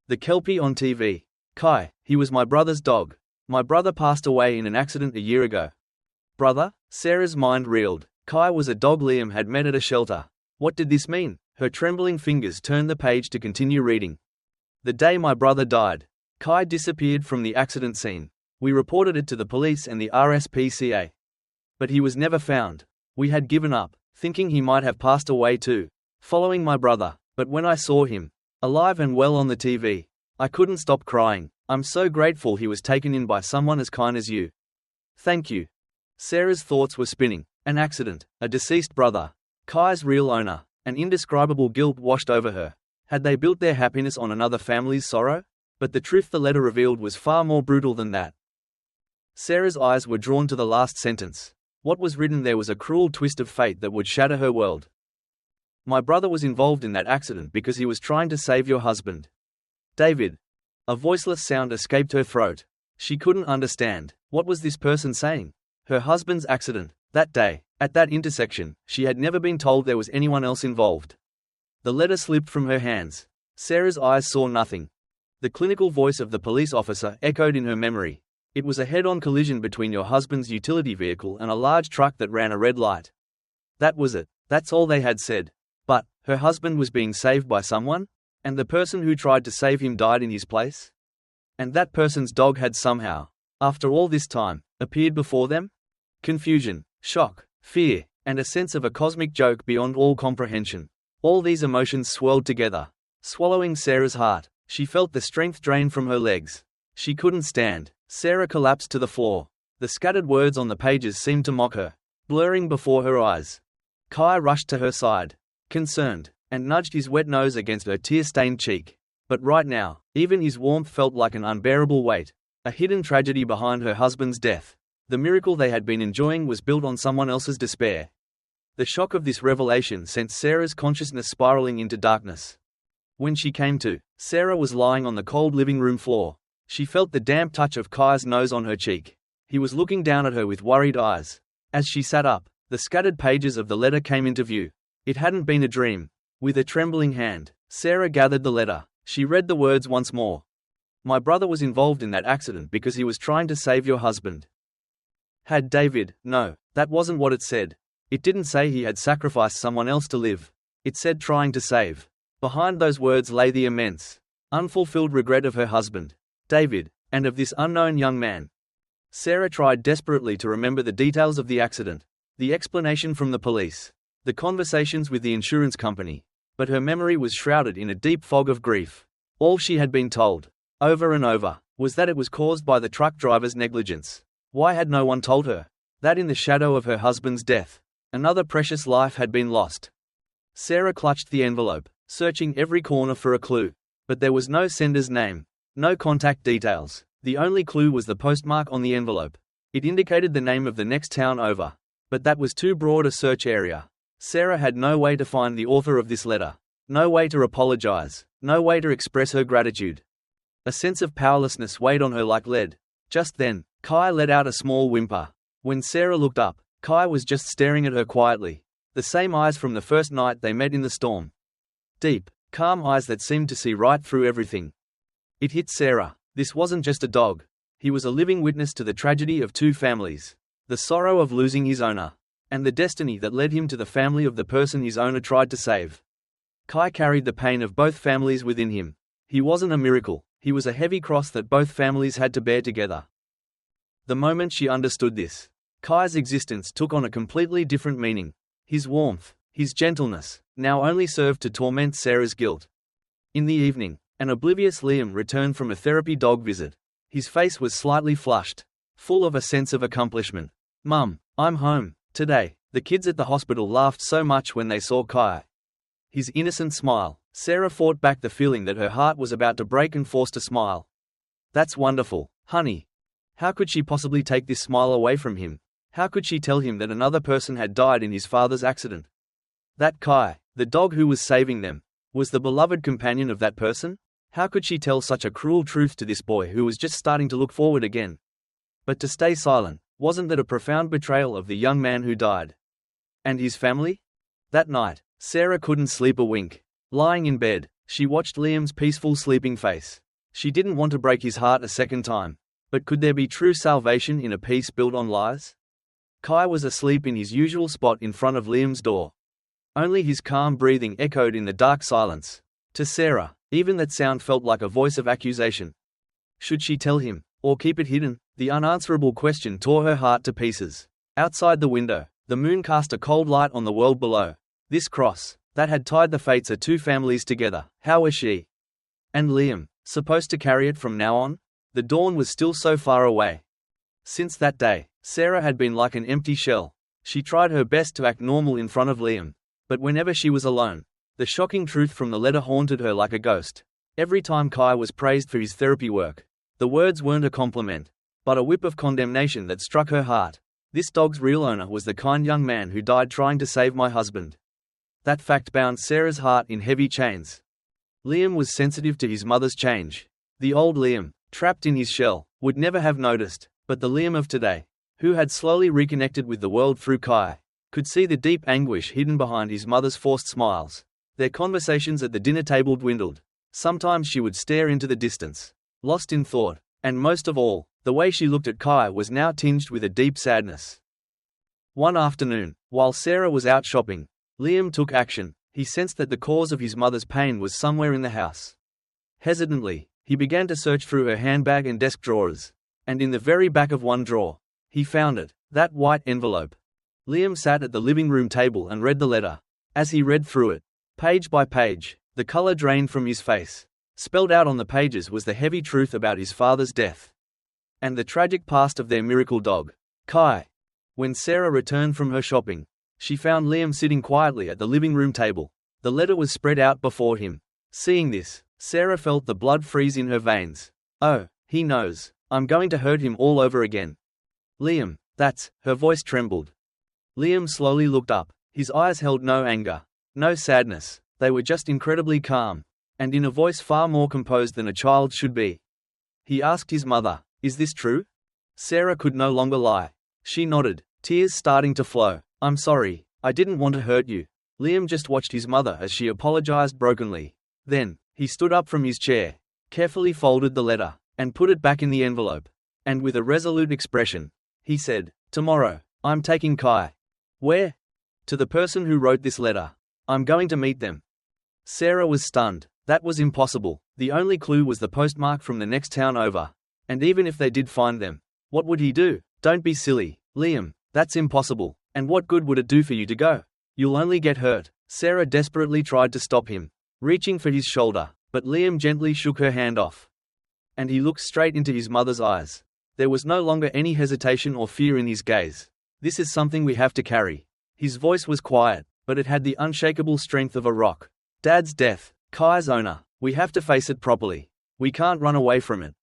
"The Kelpie on TV. Kai, he was my brother's dog. My brother passed away in an accident a year ago." Brother? Sarah's mind reeled. Kai was a dog Liam had met at a shelter. What did this mean? Her trembling fingers turned the page to continue reading. "The day my brother died, Kai disappeared from the accident scene. We reported it to the police and the RSPCA. But he was never found. We had given up, thinking he might have passed away too, following my brother. But when I saw him, alive and well on the TV, I couldn't stop crying. I'm so grateful he was taken in by someone as kind as you. Thank you." Sarah's thoughts were spinning. An accident, a deceased brother, Kai's real owner, an indescribable guilt washed over her. Had they built their happiness on another family's sorrow? But the truth the letter revealed was far more brutal than that. Sarah's eyes were drawn to the last sentence. What was written there was a cruel twist of fate that would shatter her world. My brother was involved in that accident because he was trying to save your husband. David. A voiceless sound escaped her throat. She couldn't understand. What was this person saying? Her husband's accident. That day, at that intersection, she had never been told there was anyone else involved. The letter slipped from her hands. Sarah's eyes saw nothing. The clinical voice of the police officer echoed in her memory. It was a head-on collision between your husband's utility vehicle and a large truck that ran a red light. That was it. That's all they had said. But, her husband was being saved by someone? And the person who tried to save him died in his place? And that person's dog had somehow, after all this time, appeared before them? Confusion, shock, fear, and a sense of a cosmic joke beyond all comprehension. All these emotions swirled together, swallowing Sarah's heart. She felt the strength drain from her legs. She couldn't stand. Sarah collapsed to the floor. The scattered words on the pages seemed to mock her, blurring before her eyes. Kai rushed to her side, concerned, and nudged his wet nose against her tear-stained cheek. But right now, even his warmth felt like an unbearable weight, a hidden tragedy behind her husband's death. The miracle they had been enjoying was built on someone else's despair. The shock of this revelation sent Sarah's consciousness spiraling into darkness. When she came to, Sarah was lying on the cold living room floor. She felt the damp touch of Kai's nose on her cheek. He was looking down at her with worried eyes. As she sat up, the scattered pages of the letter came into view. It hadn't been a dream. With a trembling hand, Sarah gathered the letter. She read the words once more. My brother was involved in that accident because he was trying to save your husband. Had David? No, that wasn't what it said. It didn't say he had sacrificed someone else to live. It said trying to save. Behind those words lay the immense, unfulfilled regret of her husband, David, and of this unknown young man. Sarah tried desperately to remember the details of the accident, the explanation from the police, the conversations with the insurance company, but her memory was shrouded in a deep fog of grief. All she had been told, over and over, was that it was caused by the truck driver's negligence. Why had no one told her that in the shadow of her husband's death, another precious life had been lost? Sarah clutched the envelope, searching every corner for a clue. But there was no sender's name, no contact details. The only clue was the postmark on the envelope. It indicated the name of the next town over. But that was too broad a search area. Sarah had no way to find the author of this letter, no way to apologize, no way to express her gratitude. A sense of powerlessness weighed on her like lead. Just then, Kai let out a small whimper. When Sarah looked up, Kai was just staring at her quietly. The same eyes from the first night they met in the storm. Deep, calm eyes that seemed to see right through everything. It hit Sarah. This wasn't just a dog. He was a living witness to the tragedy of two families. The sorrow of losing his owner, and the destiny that led him to the family of the person his owner tried to save. Kai carried the pain of both families within him. He wasn't a miracle. He was a heavy cross that both families had to bear together. The moment she understood this, Kai's existence took on a completely different meaning. His warmth, his gentleness, now only served to torment Sarah's guilt. In the evening, an oblivious Liam returned from a therapy dog visit. His face was slightly flushed, full of a sense of accomplishment. "Mum, I'm home today." The kids at the hospital laughed so much when they saw Kai. His innocent smile. Sarah fought back the feeling that her heart was about to break and forced a smile. "That's wonderful, honey." How could she possibly take this smile away from him? How could she tell him that another person had died in his father's accident? That Kai, the dog who was saving them, was the beloved companion of that person? How could she tell such a cruel truth to this boy who was just starting to look forward again? But to stay silent, wasn't that a profound betrayal of the young man who died? And his family? That night, Sarah couldn't sleep a wink. Lying in bed, she watched Liam's peaceful sleeping face. She didn't want to break his heart a second time. But could there be true salvation in a peace built on lies? Kai was asleep in his usual spot in front of Liam's door. Only his calm breathing echoed in the dark silence. To Sarah, even that sound felt like a voice of accusation. Should she tell him, or keep it hidden? The unanswerable question tore her heart to pieces. Outside the window, the moon cast a cold light on the world below. This cross, that had tied the fates of two families together, how was she? And Liam, supposed to carry it from now on? The dawn was still so far away. Since that day, Sarah had been like an empty shell. She tried her best to act normal in front of Liam, but whenever she was alone, the shocking truth from the letter haunted her like a ghost. Every time Kai was praised for his therapy work, the words weren't a compliment, but a whip of condemnation that struck her heart. This dog's real owner was the kind young man who died trying to save my husband. That fact bound Sarah's heart in heavy chains. Liam was sensitive to his mother's change. The old Liam, trapped in his shell, would never have noticed, but the Liam of today, who had slowly reconnected with the world through Kai, could see the deep anguish hidden behind his mother's forced smiles. Their conversations at the dinner table dwindled. Sometimes she would stare into the distance, lost in thought, and most of all, the way she looked at Kai was now tinged with a deep sadness. One afternoon, while Sarah was out shopping, Liam took action. He sensed that the cause of his mother's pain was somewhere in the house. Hesitantly, he began to search through her handbag and desk drawers, and in the very back of one drawer, he found it, that white envelope. Liam sat at the living room table and read the letter. As he read through it, page by page, the color drained from his face. Spelled out on the pages was the heavy truth about his father's death, and the tragic past of their miracle dog, Kai. When Sarah returned from her shopping, she found Liam sitting quietly at the living room table. The letter was spread out before him. Seeing this, Sarah felt the blood freeze in her veins. Oh, he knows. I'm going to hurt him all over again. Liam, that's, her voice trembled. Liam slowly looked up. His eyes held no anger, no sadness. They were just incredibly calm, and in a voice far more composed than a child should be. He asked his mother, "Is this true?" Sarah could no longer lie. She nodded, tears starting to flow. "I'm sorry, I didn't want to hurt you." Liam just watched his mother as she apologized brokenly. Then, he stood up from his chair, carefully folded the letter, and put it back in the envelope. And with a resolute expression, he said, "Tomorrow, I'm taking Kai." "Where?" "To the person who wrote this letter. I'm going to meet them." Sarah was stunned. That was impossible. The only clue was the postmark from the next town over. And even if they did find them, what would he do? "Don't be silly, Liam. That's impossible. And what good would it do for you to go? You'll only get hurt." Sarah desperately tried to stop him, reaching for his shoulder, but Liam gently shook her hand off. And he looked straight into his mother's eyes. There was no longer any hesitation or fear in his gaze. "This is something we have to carry." His voice was quiet, but it had the unshakable strength of a rock. "Dad's death, Kai's owner. We have to face it properly. We can't run away from it."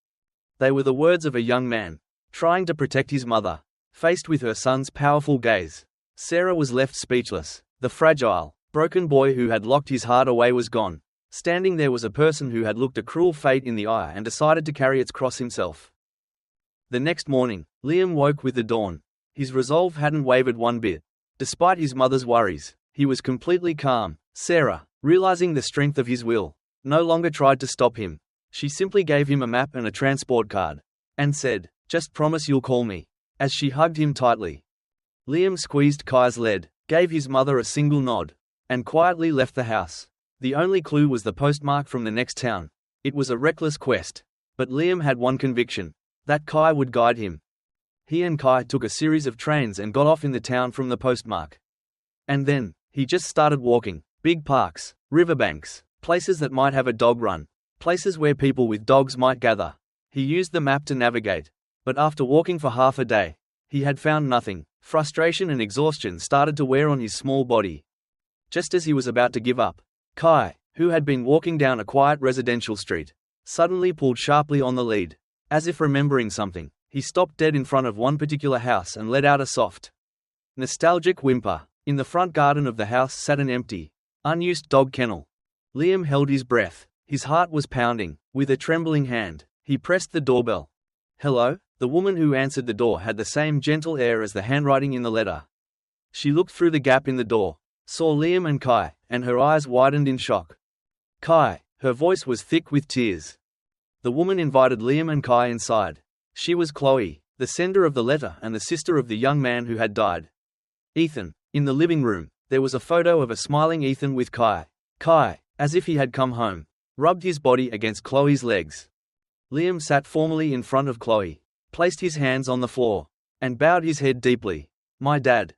They were the words of a young man, trying to protect his mother, faced with her son's powerful gaze. Sarah was left speechless. The fragile, broken boy who had locked his heart away was gone. Standing there was a person who had looked a cruel fate in the eye and decided to carry its cross himself. The next morning, Liam woke with the dawn. His resolve hadn't wavered one bit. Despite his mother's worries, he was completely calm. Sarah, realizing the strength of his will, no longer tried to stop him. She simply gave him a map and a transport card, and said, "Just promise you'll call me," as she hugged him tightly. Liam squeezed Kai's lead, gave his mother a single nod, and quietly left the house. The only clue was the postmark from the next town. It was a reckless quest, but Liam had one conviction, that Kai would guide him. He and Kai took a series of trains and got off in the town from the postmark. And then, he just started walking. Big parks, riverbanks, places that might have a dog run, places where people with dogs might gather. He used the map to navigate. But after walking for half a day, he had found nothing. Frustration and exhaustion started to wear on his small body. Just as he was about to give up, Kai, who had been walking down a quiet residential street, suddenly pulled sharply on the lead. As if remembering something, he stopped dead in front of one particular house and let out a soft, nostalgic whimper. In the front garden of the house sat an empty, unused dog kennel. Liam held his breath. His heart was pounding. With a trembling hand, he pressed the doorbell. "Hello?" The woman who answered the door had the same gentle air as the handwriting in the letter. She looked through the gap in the door, saw Liam and Kai, and her eyes widened in shock. "Kai," her voice was thick with tears. The woman invited Liam and Kai inside. She was Chloe, the sender of the letter and the sister of the young man who had died. Ethan. In the living room, there was a photo of a smiling Ethan with Kai. Kai, as if he had come home, rubbed his body against Chloe's legs. Liam sat formally in front of Chloe, placed his hands on the floor, and bowed his head deeply. My dad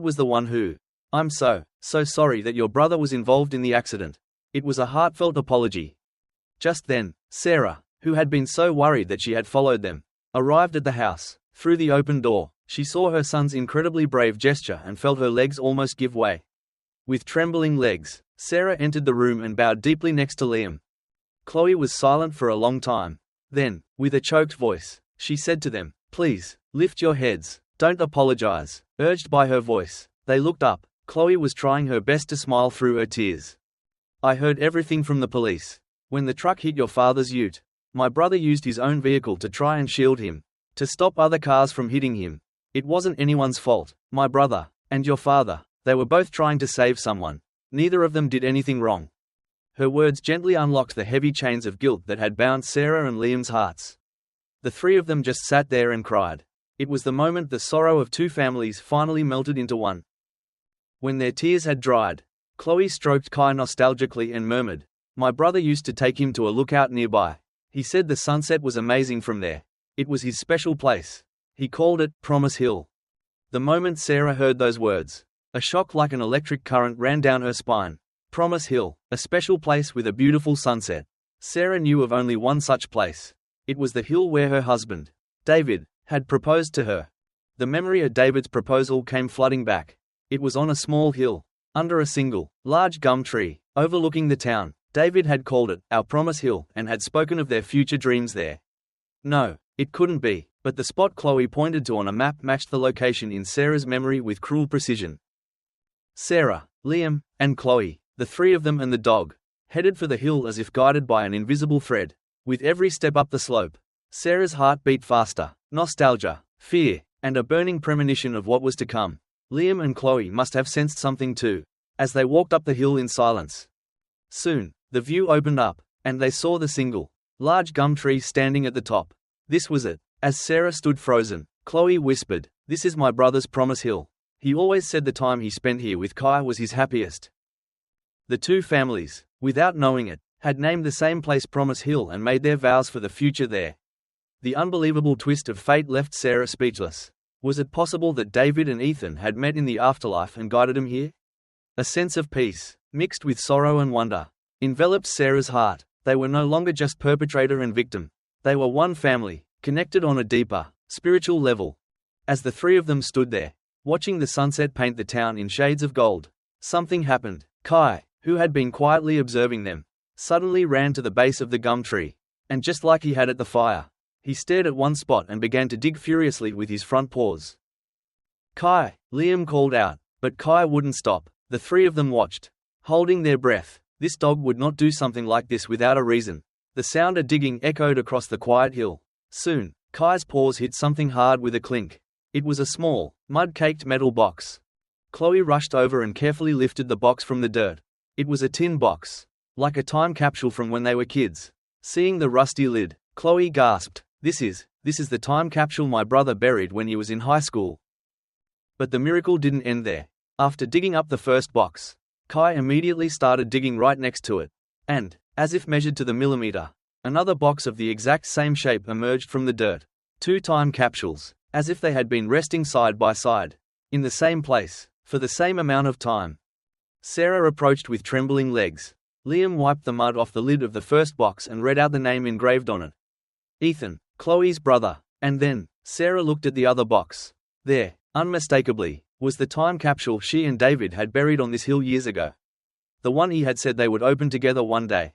was the one who. I'm so sorry that your brother was involved in the accident." It was a heartfelt apology. Just then, Sarah, who had been so worried that she had followed them, arrived at the house. Through the open door, She saw her son's incredibly brave gesture and felt her legs almost give way. With trembling legs, Sarah entered the room and bowed deeply next to Liam. Chloe was silent for a long time. Then, with a choked voice, she said to them, "Please, lift your heads, don't apologize." Urged by her voice, they looked up. Chloe was trying her best to smile through her tears. "I heard everything from the police. When the truck hit your father's ute, my brother used his own vehicle to try and shield him, to stop other cars from hitting him. It wasn't anyone's fault. My brother, and your father, they were both trying to save someone. Neither of them did anything wrong." Her words gently unlocked the heavy chains of guilt that had bound Sarah and Liam's hearts. The three of them just sat there and cried. It was the moment the sorrow of two families finally melted into one. When their tears had dried, Chloe stroked Kai nostalgically and murmured, "My brother used to take him to a lookout nearby. He said the sunset was amazing from there. It was his special place. He called it Promise Hill." The moment Sarah heard those words, a shock like an electric current ran down her spine. Promise Hill, a special place with a beautiful sunset. Sarah knew of only one such place. It was the hill where her husband, David, had proposed to her. The memory of David's proposal came flooding back. It was on a small hill, under a single, large gum tree, overlooking the town. David had called it our Promise Hill and had spoken of their future dreams there. No, it couldn't be, but the spot Chloe pointed to on a map matched the location in Sarah's memory with cruel precision. Sarah, Liam, and Chloe, the three of them and the dog, headed for the hill as if guided by an invisible thread. With every step up the slope, Sarah's heart beat faster. Nostalgia, fear, and a burning premonition of what was to come. Liam and Chloe must have sensed something too, as they walked up the hill in silence. Soon, the view opened up, and they saw the single, large gum tree standing at the top. This was it. As Sarah stood frozen, Chloe whispered, "This is my brother's Promise Hill. He always said the time he spent here with Kai was his happiest." The two families, without knowing it, had named the same place Promise Hill and made their vows for the future there. The unbelievable twist of fate left Sarah speechless. Was it possible that David and Ethan had met in the afterlife and guided him here? A sense of peace, mixed with sorrow and wonder, enveloped Sarah's heart. They were no longer just perpetrator and victim. They were one family, connected on a deeper, spiritual level. As the three of them stood there, watching the sunset paint the town in shades of gold, something happened. Kai, who had been quietly observing them, suddenly ran to the base of the gum tree, and just like he had at the fire, he stared at one spot and began to dig furiously with his front paws. "Kai!" Liam called out, but Kai wouldn't stop. The three of them watched, holding their breath. This dog would not do something like this without a reason. The sound of digging echoed across the quiet hill. Soon, Kai's paws hit something hard with a clink. It was a small, mud-caked metal box. Chloe rushed over and carefully lifted the box from the dirt. It was a tin box, like a time capsule from when they were kids. Seeing the rusty lid, Chloe gasped, This is the time capsule my brother buried when he was in high school." But the miracle didn't end there. After digging up the first box, Kai immediately started digging right next to it. And, as if measured to the millimeter, another box of the exact same shape emerged from the dirt. 2 time capsules, as if they had been resting side by side, in the same place, for the same amount of time. Sarah approached with trembling legs. Liam wiped the mud off the lid of the first box and read out the name engraved on it. Ethan, Chloe's brother. And then, Sarah looked at the other box. There, unmistakably, was the time capsule she and David had buried on this hill years ago. The one he had said they would open together one day.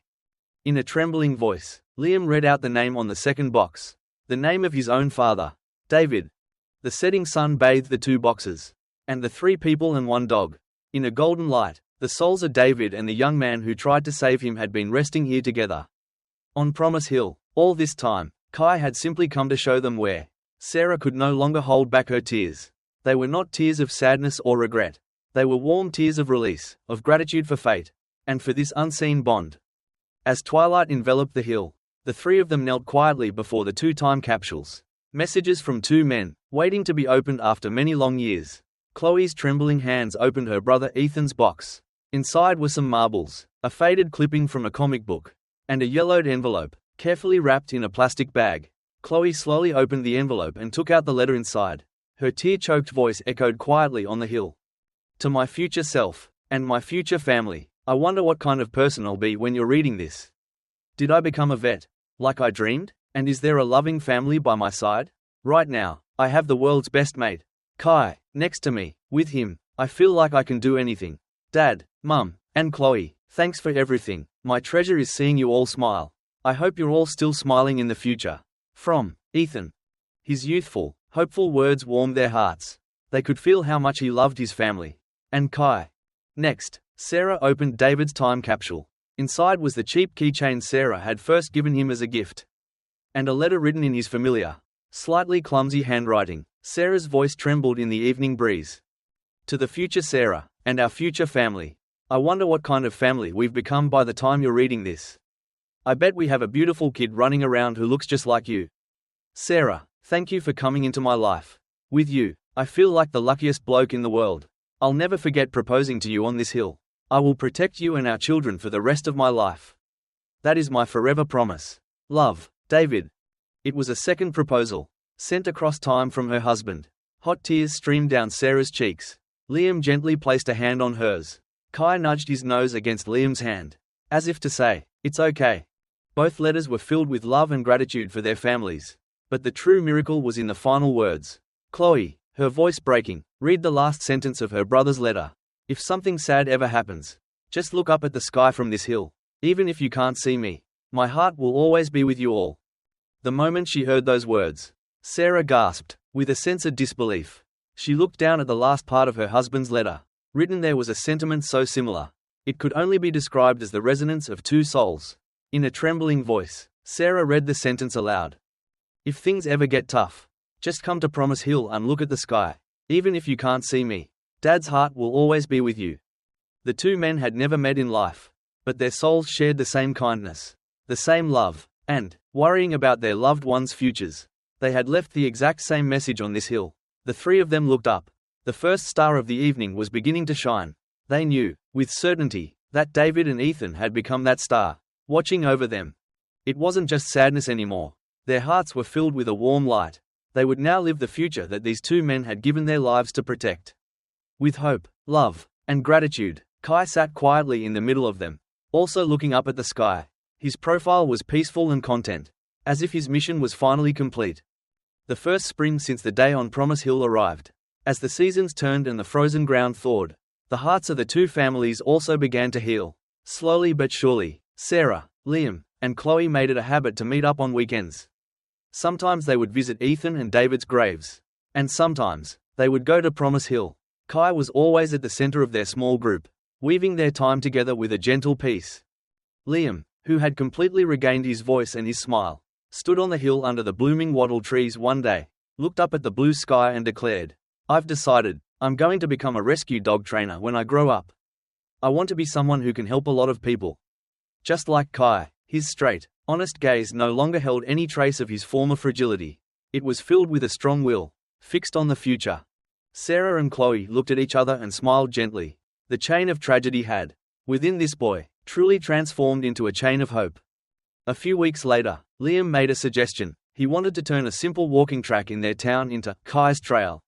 In a trembling voice, Liam read out the name on the second box. The name of his own father, David. The setting sun bathed the 2 boxes. And the 3 people and 1 dog. In a golden light, the souls of David and the young man who tried to save him had been resting here together. On Promise Hill, all this time, Kai had simply come to show them where. Sarah could no longer hold back her tears. They were not tears of sadness or regret. They were warm tears of release, of gratitude for fate, and for this unseen bond. As twilight enveloped the hill, the 3 of them knelt quietly before the 2 time capsules. Messages from 2 men, waiting to be opened after many long years. Chloe's trembling hands opened her brother Ethan's box. Inside were some marbles, a faded clipping from a comic book, and a yellowed envelope, carefully wrapped in a plastic bag. Chloe slowly opened the envelope and took out the letter inside. Her tear-choked voice echoed quietly on the hill. To my future self, and my future family, I wonder what kind of person I'll be when you're reading this. Did I become a vet, like I dreamed? And is there a loving family by my side? Right now, I have the world's best mate. Kai, next to me. With him, I feel like I can do anything. Dad, Mum, and Chloe, thanks for everything. My treasure is seeing you all smile. I hope you're all still smiling in the future. From Ethan. His youthful, hopeful words warmed their hearts. They could feel how much he loved his family. And Kai. Next, Sarah opened David's time capsule. Inside was the cheap keychain Sarah had first given him as a gift. And a letter written in his familiar, slightly clumsy handwriting. Sarah's voice trembled in the evening breeze. To the future Sarah, and our future family. I wonder what kind of family we've become by the time you're reading this. I bet we have a beautiful kid running around who looks just like you. Sarah, thank you for coming into my life. With you, I feel like the luckiest bloke in the world. I'll never forget proposing to you on this hill. I will protect you and our children for the rest of my life. That is my forever promise. Love, David. It was a second proposal, sent across time from her husband. Hot tears streamed down Sarah's cheeks. Liam gently placed a hand on hers. Kai nudged his nose against Liam's hand, as if to say, it's okay. Both letters were filled with love and gratitude for their families. But the true miracle was in the final words. Chloe, her voice breaking, read the last sentence of her brother's letter. If something sad ever happens, just look up at the sky from this hill. Even if you can't see me, my heart will always be with you all. The moment she heard those words, Sarah gasped, with a sense of disbelief. She looked down at the last part of her husband's letter. Written there was a sentiment so similar. It could only be described as the resonance of two souls. In a trembling voice, Sarah read the sentence aloud. If things ever get tough, just come to Promise Hill and look at the sky. Even if you can't see me, Dad's heart will always be with you. The two men had never met in life, but their souls shared the same kindness, the same love, and, worrying about their loved ones' futures, they had left the exact same message on this hill. The three of them looked up. The first star of the evening was beginning to shine. They knew, with certainty, that David and Ethan had become that star, watching over them. It wasn't just sadness anymore. Their hearts were filled with a warm light. They would now live the future that these two men had given their lives to protect. With hope, love, and gratitude, Kai sat quietly in the middle of them, also looking up at the sky. His profile was peaceful and content, as if his mission was finally complete. The first spring since the day on Promise Hill arrived. As the seasons turned and the frozen ground thawed, the hearts of the two families also began to heal. Slowly but surely, Sarah, Liam, and Chloe made it a habit to meet up on weekends. Sometimes they would visit Ethan and David's graves. And sometimes, they would go to Promise Hill. Kai was always at the center of their small group, weaving their time together with a gentle peace. Liam, who had completely regained his voice and his smile, stood on the hill under the blooming wattle trees one day, looked up at the blue sky and declared, I've decided, I'm going to become a rescue dog trainer when I grow up. I want to be someone who can help a lot of people. Just like Kai, his straight, honest gaze no longer held any trace of his former fragility. It was filled with a strong will, fixed on the future. Sarah and Chloe looked at each other and smiled gently. The chain of tragedy had, within this boy, truly transformed into a chain of hope. A few weeks later, Liam made a suggestion. He wanted to turn a simple walking track in their town into Kai's Trail.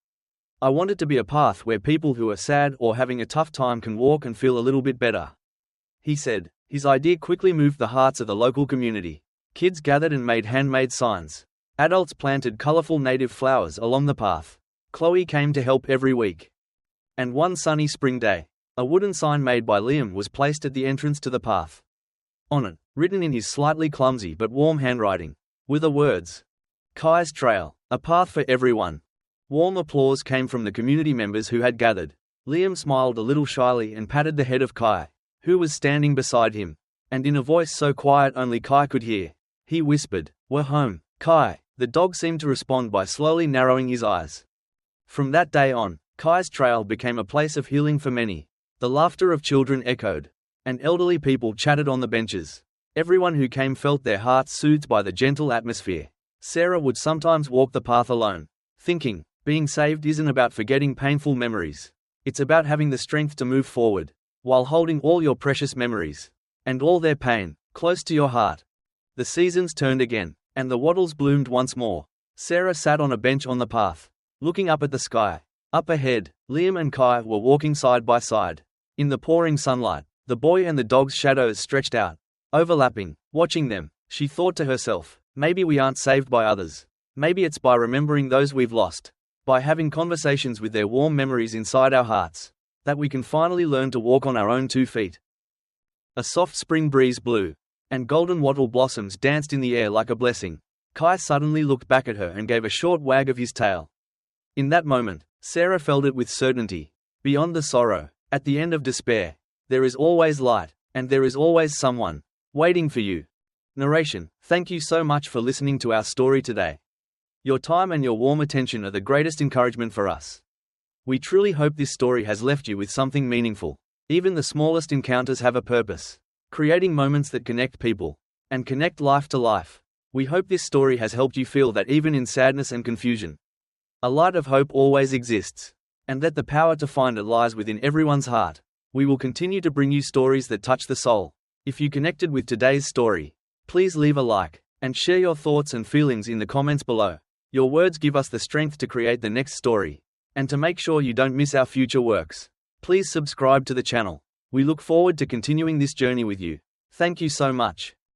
I want it to be a path where people who are sad or having a tough time can walk and feel a little bit better, he said. His idea quickly moved the hearts of the local community. Kids gathered and made handmade signs. Adults planted colorful native flowers along the path. Chloe came to help every week. And one sunny spring day, a wooden sign made by Liam was placed at the entrance to the path. On it, written in his slightly clumsy but warm handwriting, were the words, Kai's Trail, a path for everyone. Warm applause came from the community members who had gathered. Liam smiled a little shyly and patted the head of Kai, who was standing beside him. And in a voice so quiet only Kai could hear, he whispered, We're home, Kai. The dog seemed to respond by slowly narrowing his eyes. From that day on, Kai's Trail became a place of healing for many. The laughter of children echoed, and elderly people chatted on the benches. Everyone who came felt their hearts soothed by the gentle atmosphere. Sarah would sometimes walk the path alone, thinking, being saved isn't about forgetting painful memories. It's about having the strength to move forward, while holding all your precious memories, and all their pain, close to your heart. The seasons turned again, and the wattles bloomed once more. Sarah sat on a bench on the path, looking up at the sky. Up ahead, Liam and Kai were walking side by side. In the pouring sunlight, the boy and the dog's shadows stretched out, overlapping. Watching them, she thought to herself, maybe we aren't saved by others. Maybe it's by remembering those we've lost, by having conversations with their warm memories inside our hearts, that we can finally learn to walk on our own 2 feet. A soft spring breeze blew, and golden wattle blossoms danced in the air like a blessing. Kai suddenly looked back at her and gave a short wag of his tail. In that moment, Sarah felt it with certainty. Beyond the sorrow, at the end of despair, there is always light, and there is always someone waiting for you. Narration: thank you so much for listening to our story today. Your time and your warm attention are the greatest encouragement for us. We truly hope this story has left you with something meaningful. Even the smallest encounters have a purpose, creating moments that connect people and connect life to life. We hope this story has helped you feel that even in sadness and confusion, a light of hope always exists, and that the power to find it lies within everyone's heart. We will continue to bring you stories that touch the soul. If you connected with today's story, please leave a like and share your thoughts and feelings in the comments below. Your words give us the strength to create the next story, and to make sure you don't miss our future works. Please subscribe to the channel. We look forward to continuing this journey with you. Thank you so much.